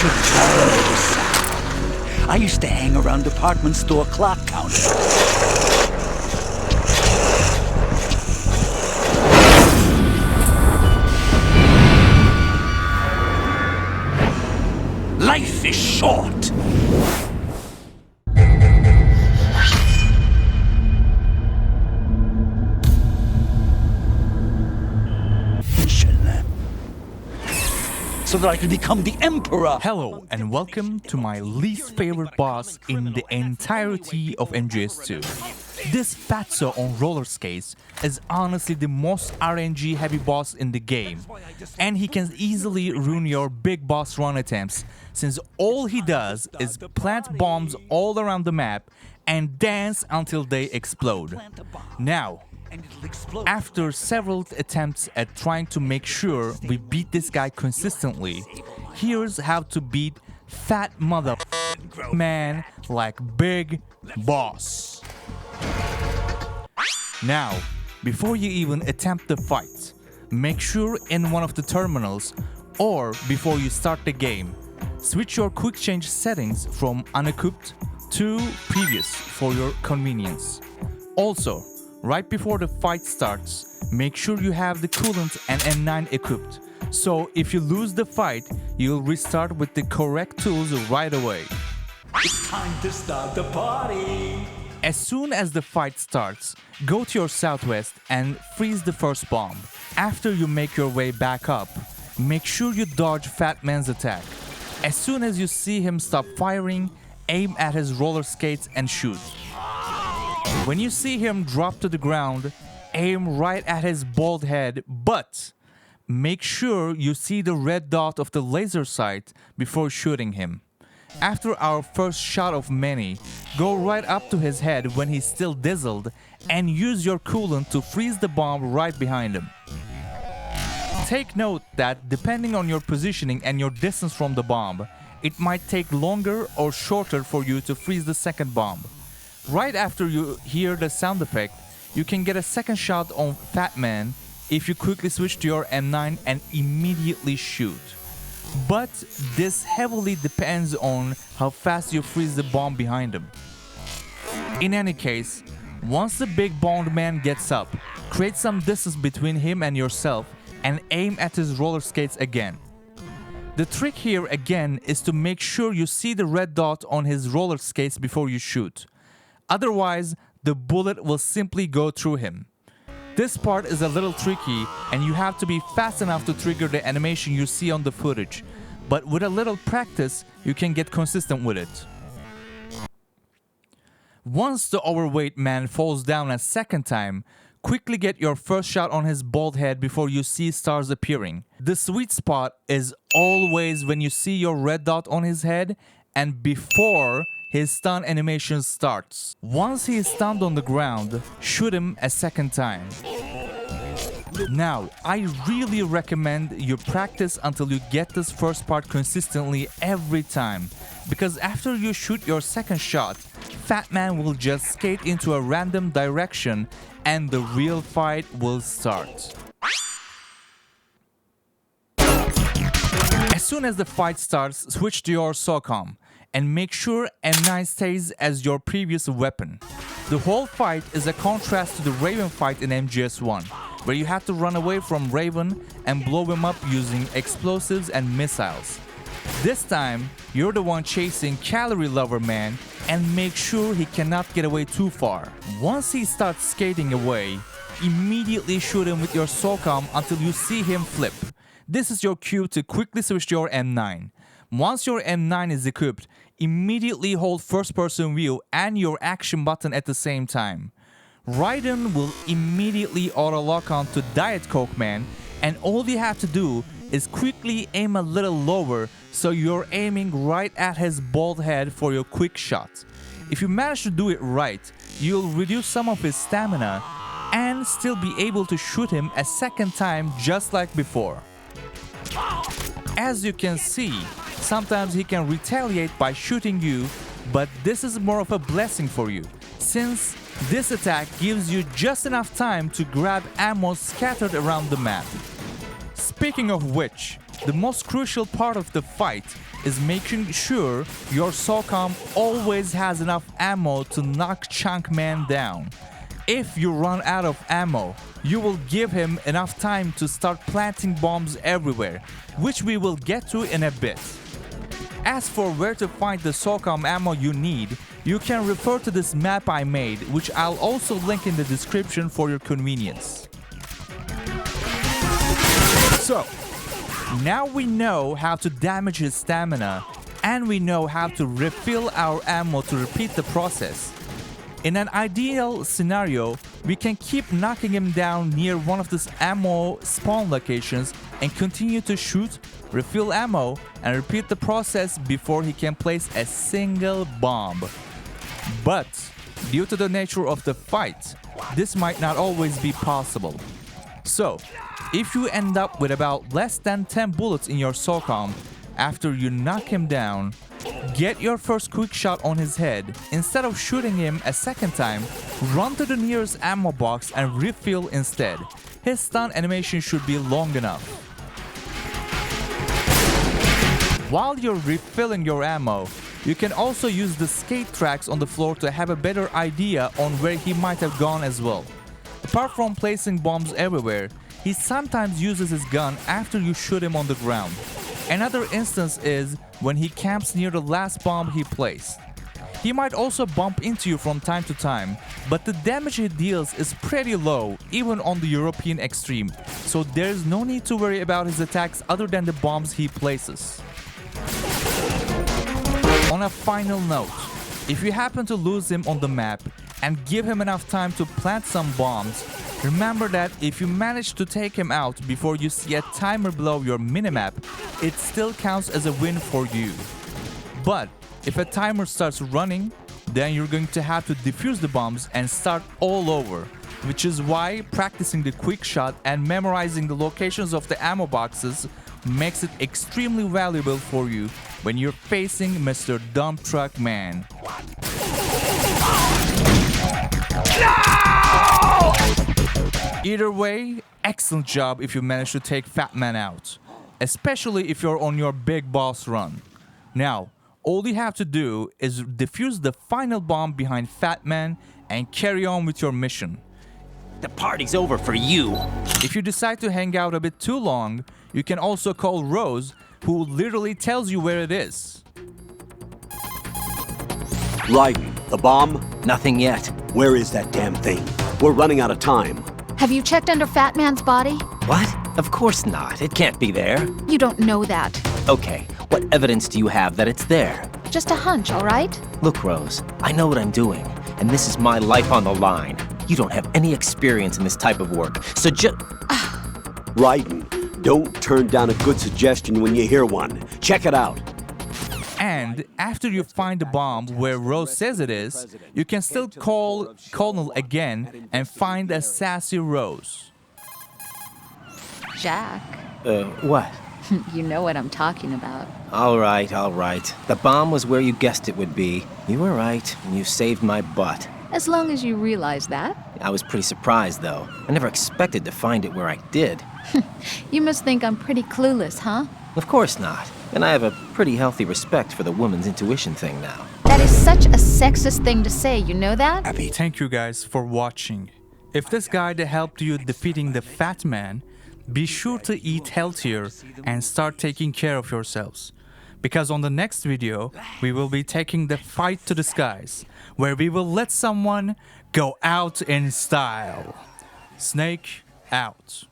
such a terrible sound. I used to hang around department store clock counters. Life is short. So that I can become the emperor. Hello and welcome to my least favorite boss in the entirety of MGS2. This Fatso on roller skates is honestly the most RNG heavy boss in the game, and he can easily ruin your big boss run attempts since all he does is plant bombs all around the map and dance until they explode. Now, after several attempts at trying to make sure we beat this guy consistently, here's how to beat fat mother man like Big Boss. Now, before you even attempt the fight, make sure in one of the terminals or before you start the game, switch your quick change settings from unequipped to previous for your convenience. Also, right before the fight starts, make sure you have the coolant and M9 equipped, so if you lose the fight, you'll restart with the correct tools right away. It's time to start the party. As soon as the fight starts, go to your southwest and freeze the first bomb. After you make your way back up, make sure you dodge Fatman's attack. As soon as you see him stop firing, aim at his roller skates and shoot. When you see him drop to the ground, aim right at his bald head, but make sure you see the red dot of the laser sight before shooting him. After our first shot of many, go right up to his head when he's still dazzled and use your coolant to freeze the bomb right behind him. Take note that depending on your positioning and your distance from the bomb, it might take longer or shorter for you to freeze the second bomb. Right after you hear the sound effect, you can get a second shot on Fatman if you quickly switch to your M9 and immediately shoot. But this heavily depends on how fast you freeze the bomb behind him. In any case, once the big boned man gets up, create some distance between him and yourself and aim at his roller skates again. The trick here again is to make sure you see the red dot on his roller skates before you shoot. Otherwise, the bullet will simply go through him. This part is a little tricky and you have to be fast enough to trigger the animation you see on the footage, but with a little practice, you can get consistent with it. Once the overweight man falls down a second time, quickly get your first shot on his bald head before you see stars appearing. The sweet spot is always when you see your red dot on his head and before his stun animation starts. Once he is stunned on the ground, shoot him a second time. Now, I really recommend you practice until you get this first part consistently every time, because after you shoot your second shot, Fatman will just skate into a random direction and the real fight will start. As soon as the fight starts, switch to your SOCOM and make sure M9 stays as your previous weapon. The whole fight is a contrast to the Raven fight in MGS1, where you have to run away from Raven and blow him up using explosives and missiles. This time, you're the one chasing Calorie Lover Man and make sure he cannot get away too far. Once he starts skating away, immediately shoot him with your SOCOM until you see him flip. This is your cue to quickly switch to your M9. Once your M9 is equipped, immediately hold first person view and your action button at the same time. Raiden will immediately auto lock on to Diet Coke Man, and all you have to do is quickly aim a little lower so you're aiming right at his bald head for your quick shot. If you manage to do it right, you'll reduce some of his stamina and still be able to shoot him a second time just like before. As you can see, sometimes he can retaliate by shooting you, but this is more of a blessing for you, since this attack gives you just enough time to grab ammo scattered around the map. Speaking of which, The most crucial part of the fight is making sure your SOCOM always has enough ammo to knock Chunk Man down. If you run out of ammo, you will give him enough time to start planting bombs everywhere, which we will get to in a bit. As for where to find the SOCOM ammo you need, you can refer to this map I made, which I'll also link in the description for your convenience. So, now we know how to damage his stamina, and we know how to refill our ammo to repeat the process. In an ideal scenario, we can keep knocking him down near one of these ammo spawn locations and continue to shoot, refill ammo, and repeat the process before he can place a single bomb. But, due to the nature of the fight, this might not always be possible. So, if you end up with about less than 10 bullets in your SOCOM after you knock him down, get your first quick shot on his head. Instead of shooting him a second time, run to the nearest ammo box and refill instead. His stun animation should be long enough. While you're refilling your ammo, you can also use the skate tracks on the floor to have a better idea on where he might have gone as well. Apart from placing bombs everywhere, he sometimes uses his gun after you shoot him on the ground. Another instance is when he camps near the last bomb he placed. He might also bump into you from time to time, but the damage he deals is pretty low, even on the European extreme, so there's no need to worry about his attacks other than the bombs he places. On a final note, if you happen to lose him on the map and give him enough time to plant some bombs, remember that if you manage to take him out before you see a timer below your minimap, it still counts as a win for you. But if a timer starts running, then you're going to have to defuse the bombs and start all over, which is why practicing the quick shot and memorizing the locations of the ammo boxes makes it extremely valuable for you when you're facing Mr. Dump Truck Man. Either way, excellent job if you manage to take Fatman out, especially if you're on your big boss run. Now, all you have to do is defuse the final bomb behind Fatman and carry on with your mission. The party's over for you. If you decide to hang out a bit too long, you can also call Rose, who literally tells you where it is. Raiden, the bomb? Nothing yet. Where is that damn thing? We're running out of time. Have you checked under Fatman's body? What? Of course not. It can't be there. You don't know that. Okay, what evidence do you have that it's there? Just a hunch, all right? Look, Rose, I know what I'm doing, and this is my life on the line. You don't have any experience in this type of work, so Raiden, don't turn down a good suggestion when you hear one. Check it out. And after you find the bomb where Rose says it is, you can still call Colonel again and find a sassy Rose. Jack, what? you know what I'm talking about. All right. The bomb was where you guessed it would be. You were right, and you saved my butt. As long as you realize that. I was pretty surprised, though. I never expected to find it where I did. You must think I'm pretty clueless, huh? Of course not. And I have a pretty healthy respect for the woman's intuition thing now. That is such a sexist thing to say, you know that? Thank you guys for watching. If this guide helped you defeating the Fat Man, be sure to eat healthier and start taking care of yourselves. Because on the next video, we will be taking the fight to the skies, where we will let someone go out in style. Snake out.